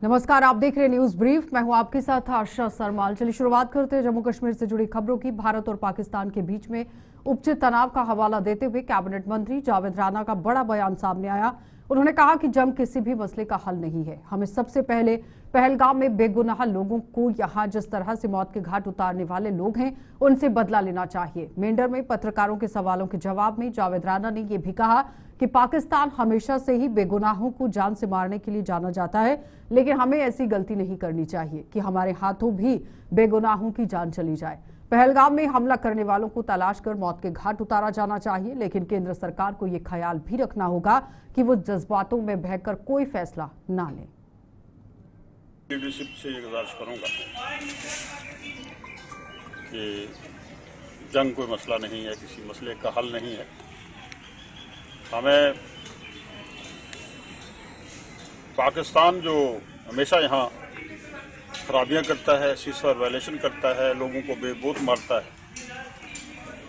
नमस्कार, आप देख रहे हैं न्यूज ब्रीफ। मैं हूं आपके साथ आशा सरमाल। चलिए शुरुआत करते हैं जम्मू कश्मीर से जुड़ी खबरों की। भारत और पाकिस्तान के बीच में उपजे तनाव का हवाला देते हुए कैबिनेट मंत्री जावेद राणा का बड़ा बयान सामने आया। उन्होंने कहा कि जंग किसी भी मसले का हल नहीं है। हमें सबसे पहले पहलगाम में बेगुनाह लोगों को यहां जिस तरह से मौत के घाट उतारने वाले लोग हैं उनसे बदला लेना चाहिए। मेंढर में पत्रकारों के सवालों के जवाब में जावेद राणा ने यह भी कहा कि पाकिस्तान हमेशा से ही बेगुनाहों को जान से मारने के लिए जाना जाता है, लेकिन हमें ऐसी गलती नहीं करनी चाहिए कि हमारे हाथों भी बेगुनाहों की जान चली जाए। पहलगाम में हमला करने वालों को तलाश कर मौत के घाट उतारा जाना चाहिए, लेकिन केंद्र सरकार को यह ख्याल भी रखना होगा कि वो जज्बातों में बहकर कोई फैसला ना ले। लीडरशिप से ये गुजारिश करूंगा कि जंग कोई मसला नहीं है, किसी मसले का हल नहीं है। हमें पाकिस्तान जो हमेशा यहाँ खराबियाँ करता है, सीज़फायर वायलेशन करता है, लोगों को बेमौत मारता है,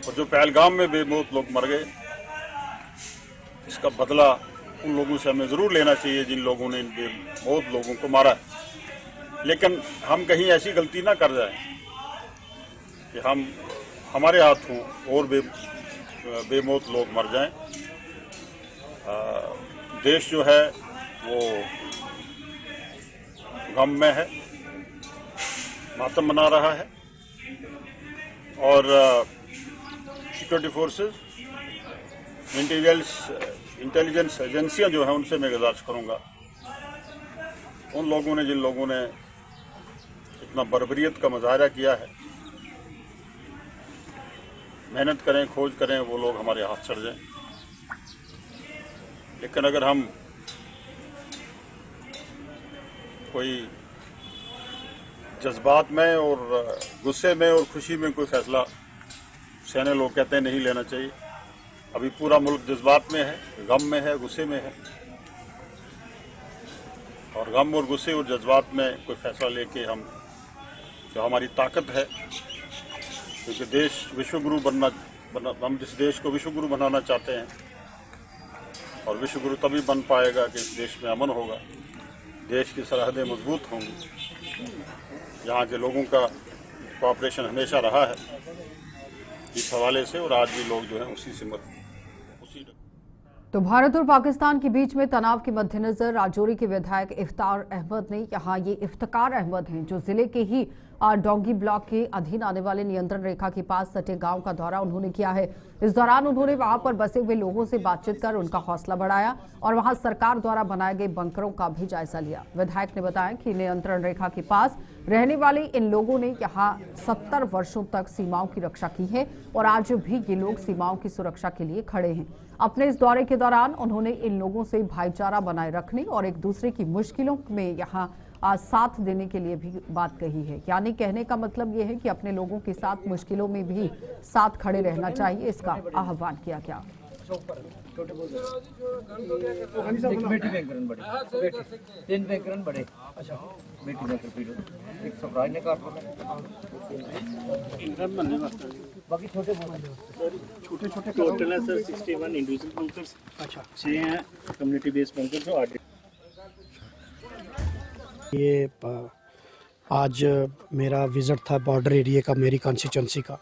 और जो पहलगाम में बेमौत लोग मर गए, इसका बदला उन लोगों से हमें ज़रूर लेना चाहिए जिन लोगों ने इन बेमौत लोगों को मारा है। लेकिन हम कहीं ऐसी गलती ना कर जाएं कि हमारे हाथों और बेमौत लोग मर जाएं। देश जो है वो गम में है, मातम मना रहा है, और सिक्योरिटी फोर्सेस, इंटेलिजेंस एजेंसियां जो हैं उनसे मैं गुजारिश करूंगा, उन लोगों ने जिन लोगों ने इतना बर्बरियत का मुजाहरा किया है, मेहनत करें, खोज करें, वो लोग हमारे हाथ चढ़ जाएं। लेकिन अगर हम कोई जज्बात में और गुस्से में और खुशी में कोई फैसला, सियाने लोग कहते हैं नहीं लेना चाहिए। अभी पूरा मुल्क जज्बात में है, गम में है, गुस्से में है, और गम और गुस्से और जज्बात में कोई फैसला लेके हम जो हमारी ताकत है, क्योंकि देश विश्वगुरु हम जिस देश को विश्वगुरु बनाना चाहते हैं, और विश्वगुरु तभी बन पाएगा कि इस देश में अमन होगा, देश की सरहदें मजबूत होंगी, यहाँ के लोगों का कोऑपरेशन हमेशा रहा है इस हवाले से, और आज भी लोग जो हैं उसी से तो भारत और पाकिस्तान के बीच में तनाव के मद्देनजर राजौरी के विधायक इफ्तार अहमद ने यहाँ ये इफ्तिकार अहमद हैं जो जिले के ही डोंगी ब्लॉक के अधीन आने वाले नियंत्रण रेखा के पास सटे गांव का दौरा उन्होंने किया है। इस दौरान उन्होंने वहां पर बसे हुए लोगों से बातचीत कर उनका हौसला बढ़ाया और वहां सरकार द्वारा बनाए गए बंकरों का भी जायजा लिया। विधायक ने बताया कि नियंत्रण रेखा के पास रहने वाले इन लोगों ने यहाँ 70 वर्षों तक सीमाओं की रक्षा की है और आज भी ये लोग सीमाओं की सुरक्षा के लिए खड़े हैं। अपने इस दौरे के दौरान उन्होंने इन लोगों से भाईचारा बनाए रखने और एक दूसरे की मुश्किलों में यहाँ साथ देने के लिए भी बात कही है। यानी कहने का मतलब ये है कि अपने लोगों के साथ मुश्किलों में भी साथ खड़े रहना चाहिए, इसका आह्वान किया गया। छोटे छोटे टोटल है सर 61 इंडिविजुअल बंकर्स, अच्छा 6 हैं कम्युनिटी बेस्ड बंकर्स और 8। ये आज मेरा विज़िट था बॉर्डर एरिया का, मेरी कॉन्स्टिट्यूंसी का,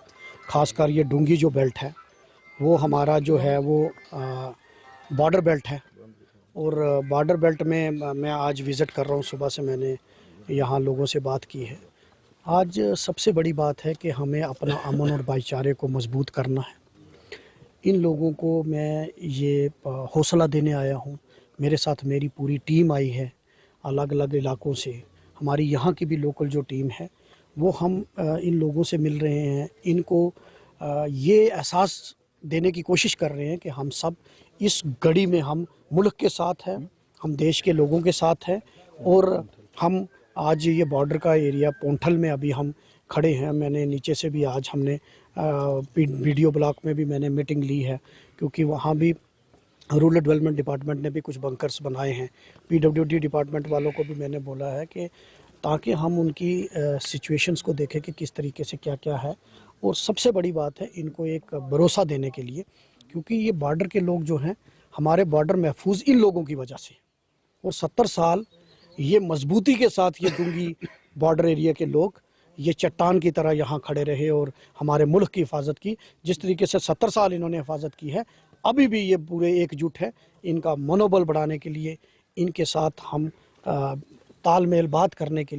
ख़ासकर ये डूंगी जो बेल्ट है वो हमारा जो है वो बॉर्डर बेल्ट है, और बॉर्डर बेल्ट में मैं आज विज़िट कर रहा हूँ। सुबह से मैंने यहाँ लोगों से बात की है। आज सबसे बड़ी बात है कि हमें अपना अमन और भाईचारे को मजबूत करना है। इन लोगों को मैं ये हौसला देने आया हूँ। मेरे साथ मेरी पूरी टीम आई है अलग अलग इलाकों से। हमारी यहाँ की भी लोकल जो टीम है वो हम इन लोगों से मिल रहे हैं, इनको ये एहसास देने की कोशिश कर रहे हैं कि हम सब इस घड़ी में हम मुल्क के साथ हैं, हम देश के लोगों के साथ हैं, और हम आज ये बॉर्डर का एरिया पोंठल में अभी हम खड़े हैं। मैंने नीचे से भी आज हमने वीडियो ब्लॉक में भी मैंने मीटिंग ली है, क्योंकि वहाँ भी रूरल डेवलपमेंट डिपार्टमेंट ने भी कुछ बंकर्स बनाए हैं। पीडब्ल्यूडी डिपार्टमेंट वालों को भी मैंने बोला है कि ताकि हम उनकी सिचुएशंस को देखें कि किस तरीके से क्या क्या है, और सबसे बड़ी बात है इनको एक भरोसा देने के लिए, क्योंकि ये बॉर्डर के लोग जो हैं, हमारे बॉर्डर महफूज इन लोगों की वजह से, और 70 साल ये मजबूती के साथ ये डूंगी बॉर्डर एरिया के लोग ये चट्टान की तरह यहाँ खड़े रहे और हमारे मुल्क की हिफाजत की। जिस तरीके से 70 साल इन्होंने हिफाजत की है, अभी भी ये पूरे एकजुट है। इनका मनोबल बढ़ाने के लिए इनके साथ हम तालमेल बात करने के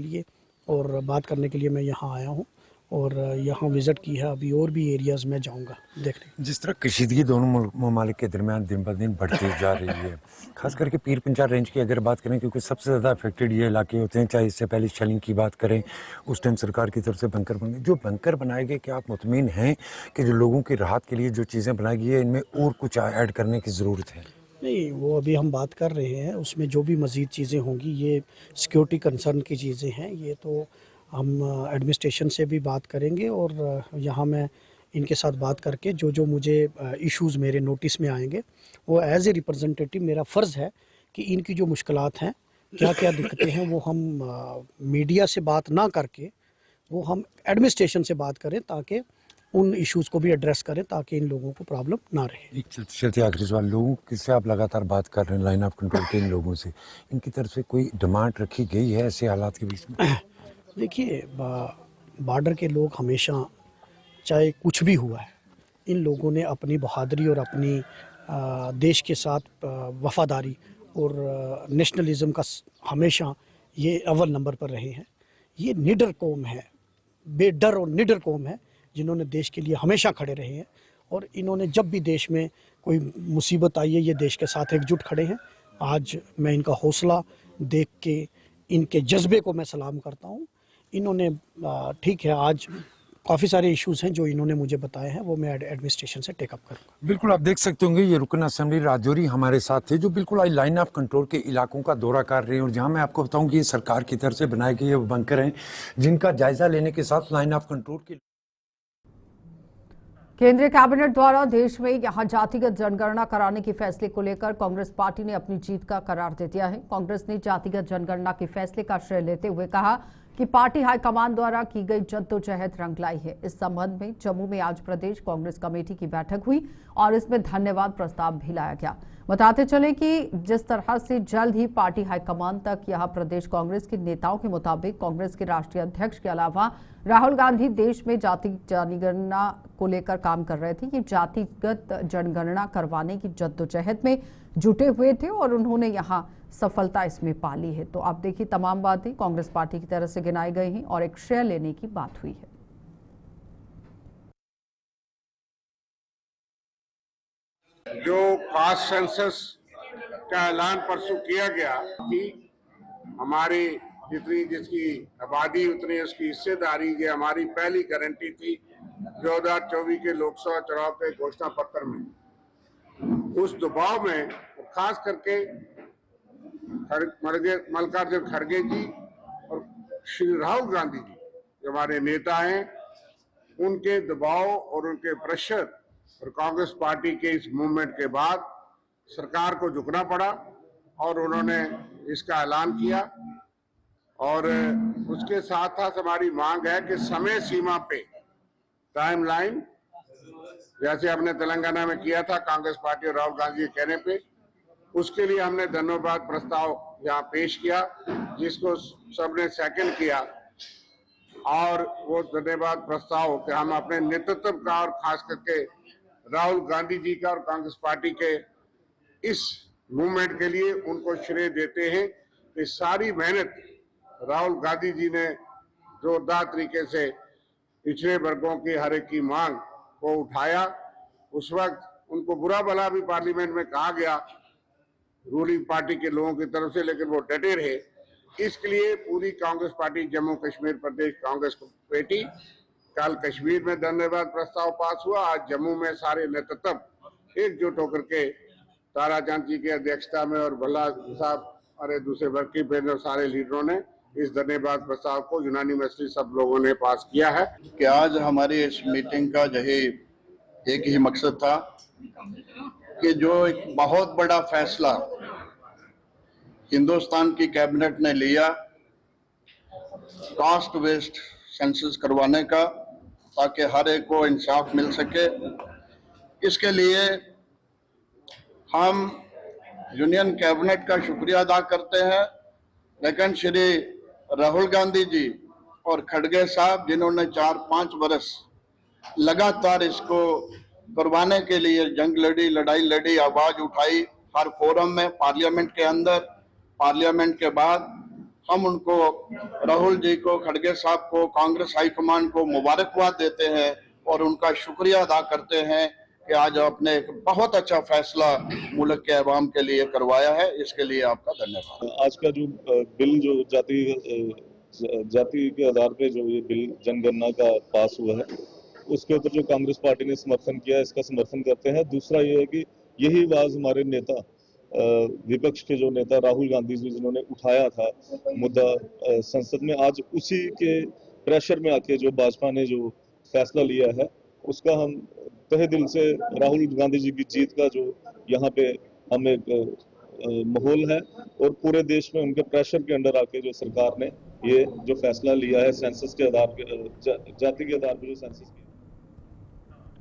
लिए मैं यहाँ आया हूँ और यहाँ विज़िट की है। अभी और भी एरियाज़ में जाऊँगा देखने। जिस तरह कशीदगी दोनों ममालिक के दरमियान दिन ब दिन बढ़ती जा रही है, खास करके पीर पंचाल रेंज की अगर बात करें, क्योंकि सबसे ज़्यादा अफेक्टेड ये इलाके होते हैं। चाहे इससे पहले शलिंग की बात करें, उस टाइम सरकार की तरफ से बंकर बन गए। जो बंकर बनाए गए, क्या आप मुतमिन हैं कि जो लोगों की राहत के लिए जो चीज़ें बनाई गई है, इनमें और कुछ ऐड करने की ज़रूरत है? नहीं, वो अभी हम बात कर रहे हैं, उसमें जो भी मज़ीद चीज़ें होंगी ये सिक्योरिटी कंसर्न की चीज़ें हैं। ये तो हम एडमिनिस्ट्रेशन से भी बात करेंगे और यहाँ मैं इनके साथ बात करके जो मुझे इश्यूज़ मेरे नोटिस में आएंगे, वो एज ए रिप्रेजेंटेटिव मेरा फ़र्ज़ है कि इनकी जो मुश्किलात हैं, क्या क्या दिक्कतें हैं, वो हम मीडिया से बात ना करके वो हम एडमिनिस्ट्रेशन से बात करें, ताकि उन इश्यूज़ को भी एड्रेस करें, ताकि इन लोगों को प्रॉब्लम ना रहे। एक चलते आखिरी सवाल, लोगों किससे आप लगातार बात कर रहे हैं, लाइन ऑफ कंट्रोल के इन लोगों से, इनकी तरफ से कोई डिमांड रखी गई है ऐसे हालात के बीच में? देखिए, बॉर्डर के लोग हमेशा, चाहे कुछ भी हुआ है, इन लोगों ने अपनी बहादुरी और अपनी देश के साथ वफादारी और नेशनलिज्म का हमेशा ये अव्वल नंबर पर रहे हैं। ये निडर कौम है, बेडर और निडर कौम है, जिन्होंने देश के लिए हमेशा खड़े रहे हैं। और इन्होंने जब भी देश में कोई मुसीबत आई है, ये देश के साथ एकजुट खड़े हैं। आज मैं इनका हौसला देख के, इनके जज्बे को मैं सलाम करता हूँ। इन्होंने ठीक है, आज काफ़ी सारे इश्यूज़ हैं जो इन्होंने मुझे बताए हैं, वो मैं एडमिनिस्ट्रेशन से टेकअप करूँगा। बिल्कुल, आप देख सकते होंगे ये रुकन असेंबली राजौरी हमारे साथ थे, जो बिल्कुल आज लाइन ऑफ कंट्रोल के इलाकों का दौरा कर रहे हैं। और जहां मैं आपको बताऊं कि ये सरकार की तरफ से बनाए गए वो बंकर हैं, जिनका जायजा लेने के साथ लाइन ऑफ कंट्रोल की केंद्रीय कैबिनेट द्वारा देश में यहां जातिगत जनगणना कराने के फैसले को लेकर कांग्रेस पार्टी ने अपनी जीत का करार दे दिया है। कांग्रेस ने जातिगत जनगणना के फैसले का श्रेय लेते हुए कहा कि पार्टी हाईकमान द्वारा की गई जद्दोजहद रंग लाई है। इस संबंध में जम्मू में आज प्रदेश कांग्रेस कमेटी की बैठक हुई और इसमें धन्यवाद प्रस्ताव भी लाया गया। बताते चले कि जिस तरह से जल्द ही पार्टी हाईकमान तक यह प्रदेश कांग्रेस के नेताओं के मुताबिक कांग्रेस के राष्ट्रीय अध्यक्ष के अलावा राहुल गांधी देश में जाति जनगणना को लेकर काम कर रहे थे। ये जातिगत जनगणना करवाने की जद्दोजहद में जुटे हुए थे और उन्होंने यहाँ सफलता इसमें पा ली है। तो आप देखिए, तमाम बातें कांग्रेस पार्टी की तरफ से गिनाई गई हैं और एक श्रेय लेने की बात हुई है। जो कास्ट सेंसस का ऐलान परसों किया गया कि हमारी जितनी जिसकी आबादी उतनी उसकी हिस्सेदारी, ये हमारी पहली गारंटी थी 2024 के लोकसभा चुनाव के घोषणा पत्र में। उस दबाव में खास करके मल्लिकार्जुन खड़गे जी और श्री राहुल गांधी जी जो हमारे नेता हैं, उनके दबाव और उनके प्रेशर और कांग्रेस पार्टी के इस मूवमेंट के बाद सरकार को झुकना पड़ा और उन्होंने इसका ऐलान किया। और उसके साथ साथ हमारी मांग है कि समय सीमा पे टाइमलाइन, जैसे हमने तेलंगाना में किया था कांग्रेस पार्टी और राहुल गांधी के कहने पे, उसके लिए हमने धन्यवाद प्रस्ताव यहाँ पेश किया, जिसको सबने सेकंड किया। और वो धन्यवाद प्रस्ताव कि हम अपने नेतृत्व का और खास करके राहुल गांधी जी का और कांग्रेस पार्टी के इस मूवमेंट के लिए उनको श्रेय देते हैं कि सारी मेहनत राहुल गांधी जी ने जोरदार तरीके से पिछड़े वर्गों की हर एक की मांग को उठाया। उस वक्त उनको बुरा भला भी पार्लियामेंट में कहा गया रूलिंग पार्टी के लोगों की तरफ से, लेकिन वो डटे रहे। इसके लिए पूरी कांग्रेस पार्टी जम्मू कश्मीर प्रदेश कांग्रेस कमेटी, कल कश्मीर में धन्यवाद प्रस्ताव पास हुआ, आज जम्मू में सारे नेतृत्व एकजुट होकर के ताराचंद जी की अध्यक्षता में और भल्ला साहब और दूसरे वर्ग की और सारे लीडरों ने इस धन्यवाद प्रस्ताव को यूनानिमसली सब लोगों ने पास किया है। कि आज हमारी इस मीटिंग का जो है एक ही मकसद था कि जो एक बहुत बड़ा फैसला हिंदुस्तान की कैबिनेट ने लिया कास्ट बेस्ड सेंसस करवाने का, ताकि हर एक को इंसाफ मिल सके, इसके लिए हम यूनियन कैबिनेट का शुक्रिया अदा करते हैं लेकिन श्री राहुल गांधी जी और खड़गे साहब, जिन्होंने 4-5 बरस लगातार इसको करवाने के लिए जंग लड़ी, लड़ाई लड़ी, आवाज उठाई हर फोरम में, पार्लियामेंट के अंदर, पार्लियामेंट के बाद, हम उनको, राहुल जी को, खड़गे साहब को, कांग्रेस हाईकमान को मुबारकबाद देते हैं और उनका शुक्रिया अदा करते हैं कि आज आपने एक बहुत अच्छा फैसला मुल्क के अवाम के लिए करवाया है। इसके लिए आपका धन्यवाद। आज का जो बिल, जो जाति के आधार पे जो ये बिल जनगणना का पास हुआ है, उसके ऊपर जो कांग्रेस पार्टी ने समर्थन किया, इसका समर्थन करते हैं। दूसरा ये है कि यही आवाज हमारे नेता, विपक्ष के जो नेता राहुल गांधी जी, जिन्होंने उठाया था मुद्दा संसद में, आज उसी के प्रेशर में आके जो भाजपा ने जो फैसला लिया है, उसका हम तहे दिल से राहुल गांधी जी की जीत का जो यहाँ पे हम एक माहौल है, और पूरे देश में उनके प्रेशर के अंडर आके जो सरकार ने ये जो फैसला लिया है, सेंसस के आधार पे, जाति के आधार पर जो सेंसस किया।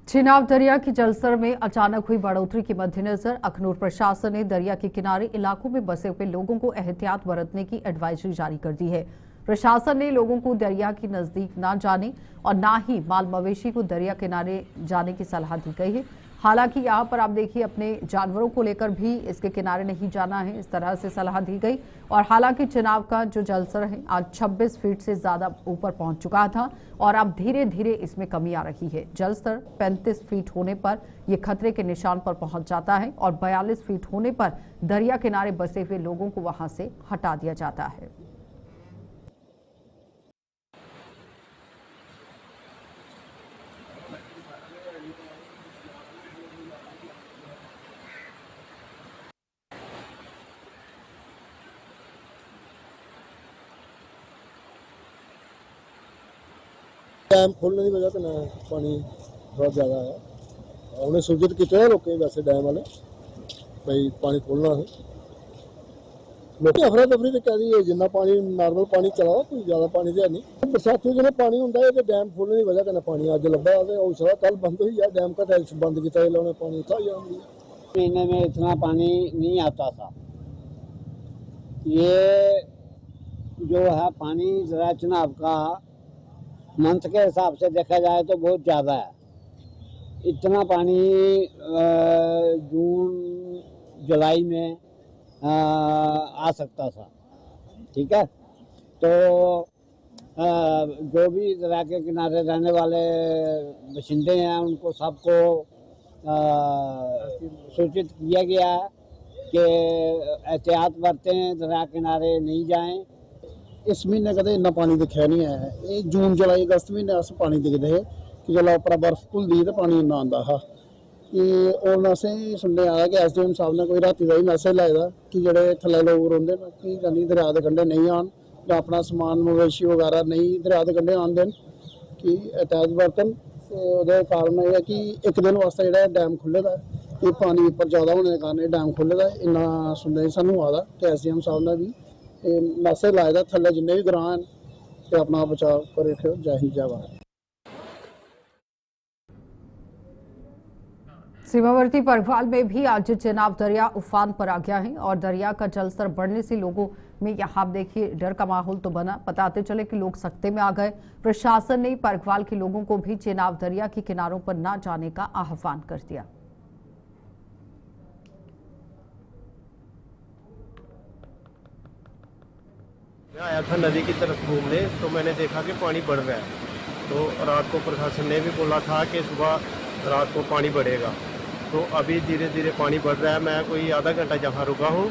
चिनाब दरिया की जलस्तर में अचानक हुई बढ़ोतरी के मद्देनजर अखनूर प्रशासन ने दरिया के किनारे इलाकों में बसे हुए लोगों को एहतियात बरतने की एडवाइजरी जारी कर दी है। प्रशासन ने लोगों को दरिया के नजदीक न जाने और न ही माल मवेशी को दरिया किनारे जाने की सलाह दी गई है। हालांकि यहाँ पर आप देखिए, अपने जानवरों को लेकर भी इसके किनारे नहीं जाना है, इस तरह से सलाह दी गई। और हालांकि चिनाब का जो जलस्तर है आज 26 फीट से ज्यादा ऊपर पहुंच चुका था और अब धीरे धीरे इसमें कमी आ रही है। जलस्तर 35 फीट होने पर ये खतरे के निशान पर पहुंच जाता है और 42 फीट होने पर दरिया किनारे बसे हुए लोगों को वहां से हटा दिया जाता है। डैम खोलने की वजह से पानी बहुत ज़्यादा है। उन्हें सूचित किया लोग वैसे डैम वाले भाई पानी खोलना है। लोग अफरा तफरी तो कह दी है, जिन्ना पानी नॉर्मल पानी चला कोई ज़्यादा पानी तो है नहीं। बरसाती जो पानी होंगे है, तो डैम खोलने की वजह से पानी अज लभा हो सकता कल बंद हो जाए। डैम का टैक्स बंद किया उन्होंने पानी उठा जाएंगे। महीने में इतना पानी नहीं आता था। ये जो है पानी जरा चिनाब का मंथ के हिसाब से देखा जाए तो बहुत ज़्यादा है। इतना पानी जून जुलाई में आ सकता था। ठीक है, तो जो भी दरिया के किनारे रहने वाले बाशिंदे हैं उनको सबको सूचित किया गया है कि एहतियात बरतें, दरिया किनारे नहीं जाएं। इस महीने कदे इन्ना पानी दिखा नहीं है। ये जून जुलाई अगस्त महीने अस पानी दिखते हैं कि जो उपर बर्फ घुलदी तो पानी इन्ना आंदा हा कि हूँ असें सुनने आया कि SDM साहब ने कोई राती का ही मैसेज लाए दा कि जेडे थल्ले लोग रोंदे न कि जानी दरिया के कंढे नहीं आन या अपना समान मवेशी वगैरह नहीं दरिया के कंढे आन देन कि एहतियात बरतन। ਉਹਦੇ कारण यह है कि एक दिन वास्ते ਜਿਹੜਾ डैम खुले दा कि पानी उपर ज़्यादा होने के कारण डैम खुले दा इन्ना सुनने सानू आदा कि SDM साहब ने भी मैसेज लाए दा थल्ले जिन्ने भी ग्रां ते अपना बचाव कर रखियो। जय हिंद जय भारत। सीमावर्ती परघवाल में भी आज चिनाब दरिया उफान पर आ गया है और दरिया का जलस्तर बढ़ने से लोगों में यहाँ देखिए डर का माहौल तो बना। बताते चले कि लोग सख्ते में आ गए। प्रशासन ने परघवाल के लोगों को भी चिनाब दरिया के किनारों पर न जाने का आह्वान कर दिया। मैं आया था नदी की तरफ घूमने, तो मैंने देखा कि पानी बढ़ रहा है। तो रात को प्रशासन ने भी बोला था कि सुबह रात को पानी बढ़ेगा, तो अभी धीरे धीरे पानी बढ़ रहा है। मैं कोई आधा घंटा जहाँ रुका हूँ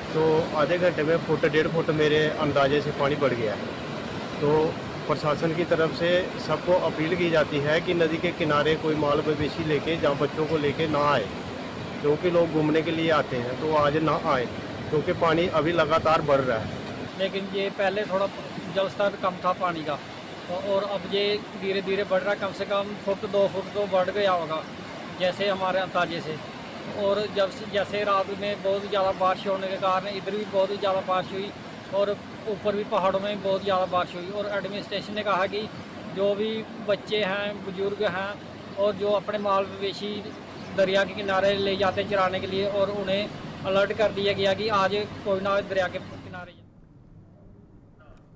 तो आधे घंटे में 1.5 फुट मेरे अंदाजे से पानी बढ़ गया है। तो प्रशासन की तरफ से सबको अपील की जाती है कि नदी के किनारे कोई माल मवेशी लेके जहाँ बच्चों को लेके ना आए, क्योंकि लोग घूमने के लिए आते हैं तो आज ना आए, क्योंकि पानी अभी लगातार बढ़ रहा है। लेकिन ये पहले थोड़ा जलस्तर कम था पानी का, और अब ये धीरे धीरे बढ़ रहा है। कम से कम 1-2 फुट तो बढ़ गया होगा जैसे हमारे अंदाजे से। और जब जैसे रात में बहुत ज़्यादा बारिश होने के कारण इधर भी बहुत ही ज़्यादा बारिश हुई और ऊपर भी पहाड़ों में बहुत ज़्यादा बारिश हुई। और एडमिनिस्ट्रेशन ने कहा कि जो भी बच्चे हैं, बुजुर्ग हैं और जो अपने माल मवेशी दरिया के किनारे ले जाते चराने के लिए, और उन्हें अलर्ट कर दिया गया कि आज कोई ना दरिया के किनारे।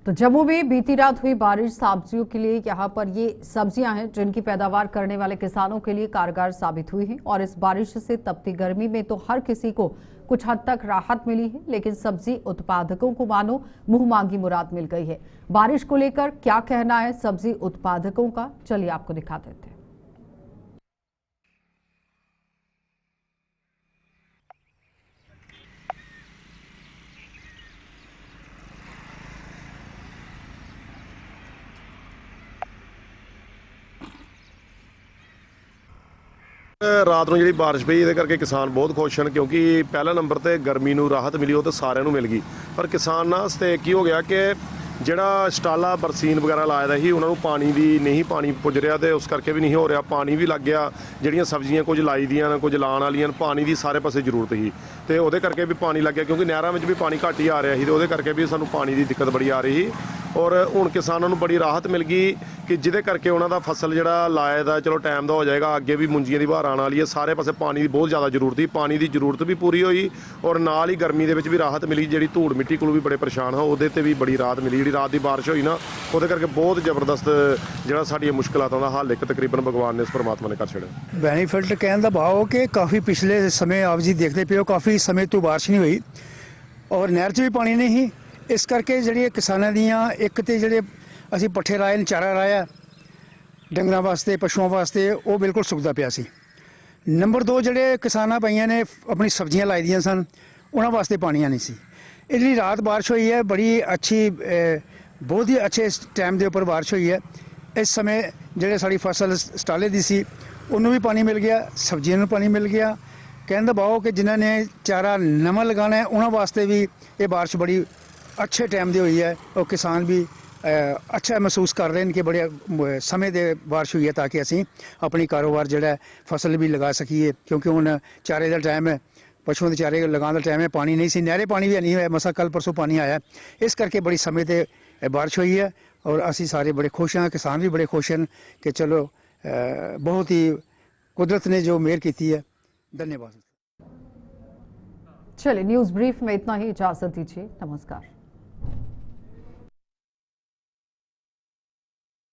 तो जम्मू में बीती रात हुई बारिश सब्जियों के लिए यहाँ पर ये सब्जियां हैं जिनकी पैदावार करने वाले किसानों के लिए कारगर साबित हुई है। और इस बारिश से तपती गर्मी में तो हर किसी को कुछ हद तक राहत मिली है, लेकिन सब्जी उत्पादकों को मानो मुंह मांगी मुराद मिल गई है। बारिश को लेकर क्या कहना है सब्जी उत्पादकों का, चलिए आपको दिखा देते हैं। ਰਾਤ ਨੂੰ ਜਿਹੜੀ ਬਾਰਿਸ਼ ਪਈ ਇਹਦੇ ਕਰਕੇ ਕਿਸਾਨ ਬਹੁਤ ਖੁਸ਼ ਹਨ, ਕਿਉਂਕਿ ਪਹਿਲਾ ਨੰਬਰ ਤੇ ਗਰਮੀ ਨੂੰ ਰਾਹਤ ਮਿਲੀ, ਉਹ ਤਾਂ ਸਾਰਿਆਂ ਨੂੰ ਮਿਲ ਗਈ। ਪਰ ਕਿਸਾਨਾਂ ਵਾਸਤੇ ਕੀ ਹੋ ਗਿਆ ਕਿ ਜਿਹੜਾ ਸਟਾਲਾ ਬਰਸੀਨ ਵਗੈਰਾ ਲਾਇਆ ਸੀ ਉਹਨਾਂ ਨੂੰ ਪਾਣੀ ਦੀ ਨਹੀਂ ਪਾਣੀ ਪੁੱਜ ਰਿਹਾ, ਤੇ ਉਸ ਕਰਕੇ ਵੀ ਨਹੀਂ ਹੋ ਰਿਹਾ। ਪਾਣੀ ਵੀ ਲੱਗ ਗਿਆ, ਜਿਹੜੀਆਂ ਸਬਜ਼ੀਆਂ ਕੁਝ ਲਾਈ ਦੀਆਂ ਕੁਝ ਲਾਉਣ ਵਾਲੀਆਂ, ਪਾਣੀ ਦੀ ਸਾਰੇ ਪਾਸੇ ਜ਼ਰੂਰਤ ਸੀ ਤੇ ਉਹਦੇ ਕਰਕੇ ਵੀ ਪਾਣੀ ਲੱਗ ਗਿਆ, ਕਿਉਂਕਿ ਨਹਿਰਾਂ ਵਿੱਚ ਵੀ ਪਾਣੀ ਘੱਟ ਹੀ ਆ ਰਿਹਾ ਸੀ ਤੇ ਉਹਦੇ ਕਰਕੇ ਵੀ ਸਾਨੂੰ ਪਾਣੀ ਦੀ ਦਿੱਕਤ ਬੜੀ ਆ ਰਹੀ ਸੀ। ਔਰ ਹੁਣ ਕਿਸਾਨਾਂ ਨੂੰ ਬੜੀ ਰਾਹਤ ਮਿਲ ਗਈ ਕਿ ਜਿਹਦੇ ਕਰਕੇ ਉਹਨਾਂ ਦਾ ਫਸਲ ਜਿਹੜਾ ਲਾਇਆ ਦਾ ਚਲੋ ਟਾਈਮ ਦਾ ਹੋ ਜਾਏਗਾ, ਅੱਗੇ ਵੀ ਮੁੰਜੀਆਂ ਦੀ ਬਹਾਰ ਆਉਣ ਵਾਲੀ ਹੈ। ਸਾਰੇ ਪਾਸੇ ਪਾਣੀ ਦੀ ਬਹੁਤ ਜ਼ਿਆਦਾ ਜ਼ਰੂਰਤ ਸੀ, ਪਾਣੀ ਦੀ ਜ਼ਰੂਰਤ ਵੀ ਪੂਰੀ ਹੋਈ ਔਰ ਨਾਲ ਹੀ ਗਰਮੀ ਦੇ ਵਿੱਚ ਵੀ ਰਾਹਤ ਮਿਲੀ। ਜਿਹੜੀ ਧੂੜ ਮਿੱਟੀ ਕੋਲ ਵੀ ਬੜੇ ਪਰੇਸ਼ਾਨ ਹਾਂ, ਉਹਦੇ ਤੇ ਵੀ ਬੜੀ ਰਾਹਤ ਮਿਲੀ। ਜਿਹੜੀ ਰਾਤ ਦੀ ਬਾਰਿਸ਼ ਹੋਈ ਨਾ, ਉਹਦੇ ਕਰਕੇ ਬਹੁਤ ਜ਼ਬਰਦਸਤ ਜਿਹੜਾ ਸਾਡੀਆਂ ਮੁਸ਼ਕਲਾਂ ਦਾ ਹੱਲ ਇੱਕ ਤਕਰੀਬਨ ਭਗਵਾਨ ਨੇ, ਇਸ ਪਰਮਾਤਮਾ ਨੇ ਕਰ ਛੱਡਿਆ। ਬੈਨੀਫਿਟ ਕਹਿਣ ਦਾ ਭਾਵ ਕਿ ਕਾਫੀ ਪਿਛਲੇ ਸਮੇਂ ਆਪ ਜੀ ਦੇਖਦੇ ਪਏ ਹੋ ਕਾਫੀ ਸਮੇਂ ਤੋਂ ਬਾਰਿਸ਼ ਨਹੀਂ ਹੋਈ ਔਰ ਨਹਿਰ 'ਚ ਵੀ ਪਾਣੀ ਨਹੀਂ ਸੀ। ਇਸ ਕਰਕੇ ਜਿਹੜੀਆਂ ਕਿਸਾਨਾਂ ਦੀਆਂ ਇੱਕ ਤੇ ਜਿਹੜੇ ਅਸੀਂ ਪੱਠੇ ਰਾਏ ਨੇ, ਚਾਰਾ ਰਾਇਆ ਡੰਗਰਾਂ ਵਾਸਤੇ ਪਸ਼ੂਆਂ ਵਾਸਤੇ, ਉਹ ਬਿਲਕੁਲ ਸੁੱਕਦਾ ਪਿਆ ਸੀ। ਨੰਬਰ 2 ਜਿਹੜੇ ਕਿਸਾਨਾਂ ਪਈਆਂ ਨੇ ਆਪਣੀ ਸਬਜ਼ੀਆਂ ਲਾਈ ਦੀਆਂ ਸਨ, ਉਹਨਾਂ ਵਾਸਤੇ ਪਾਣੀਆਂ ਨਹੀਂ ਸੀ। ਇਹ ਜਿਹੜੀ ਰਾਤ ਬਾਰਿਸ਼ ਹੋਈ ਹੈ ਬੜੀ ਅੱਛੀ, ਬਹੁਤ ਹੀ ਅੱਛੇ ਟਾਈਮ ਦੇ ਉੱਪਰ ਬਾਰਿਸ਼ ਹੋਈ ਹੈ। ਇਸ ਸਮੇਂ ਜਿਹੜੇ ਸਾਡੀ ਫਸਲ ਸਟਾਲੇ ਦੀ ਸੀ ਉਹਨੂੰ ਵੀ ਪਾਣੀ ਮਿਲ ਗਿਆ, ਸਬਜ਼ੀਆਂ ਨੂੰ ਪਾਣੀ ਮਿਲ ਗਿਆ। ਕਹਿਣ ਦਾ ਭਾਵ ਕਿ ਜਿਨ੍ਹਾਂ ਨੇ ਚਾਰਾ ਨਵਾਂ ਲਗਾਉਣਾ ਹੈ ਉਹਨਾਂ ਵਾਸਤੇ ਵੀ ਇਹ ਬਾਰਿਸ਼ ਬੜੀ ਅੱਛੇ ਟਾਈਮ ਦੀ ਹੋਈ ਹੈ ਔਰ ਕਿਸਾਨ ਵੀ ਅੱਛਾ ਮਹਿਸੂਸ ਕਰ ਰਹੇ ਨੇ ਕਿ ਬੜੇ ਸਮੇਂ ਦੇ ਬਾਰਿਸ਼ ਹੋਈ ਹੈ ਤਾਂ ਕਿ ਅਸੀਂ ਆਪਣੀ ਕਾਰੋਬਾਰ ਜਿਹੜਾ ਫਸਲ ਵੀ ਲਗਾ ਸਕੀਏ, ਕਿਉਂਕਿ ਹੁਣ ਚਾਰੇ ਦਾ ਟਾਈਮ ਹੈ, ਪਸ਼ੂਆਂ ਦੇ ਚਾਰੇ ਲਗਾਉਣ ਦਾ ਟਾਈਮ ਹੈ। ਪਾਣੀ ਨਹੀਂ ਸੀ, ਨਹਿਰੇ ਪਾਣੀ ਵੀ ਨਹੀਂ ਹੋਇਆ, ਮਸਾ ਕੱਲ ਪਰਸੋਂ ਪਾਣੀ ਆਇਆ। ਇਸ ਕਰਕੇ ਬੜੀ ਸਮੇਂ ਤੇ ਬਾਰਿਸ਼ ਹੋਈ ਹੈ ਔਰ ਅਸੀਂ ਸਾਰੇ ਬੜੇ ਖੁਸ਼ ਹਾਂ, किसान भी बड़े खुश हैं कि चलो बहुत ही कुदरत ने जो मेहर की है। धन्यवाद। चलिए न्यूज ब्रीफ में इतना ही, इजाजत दीजिए, नमस्कार।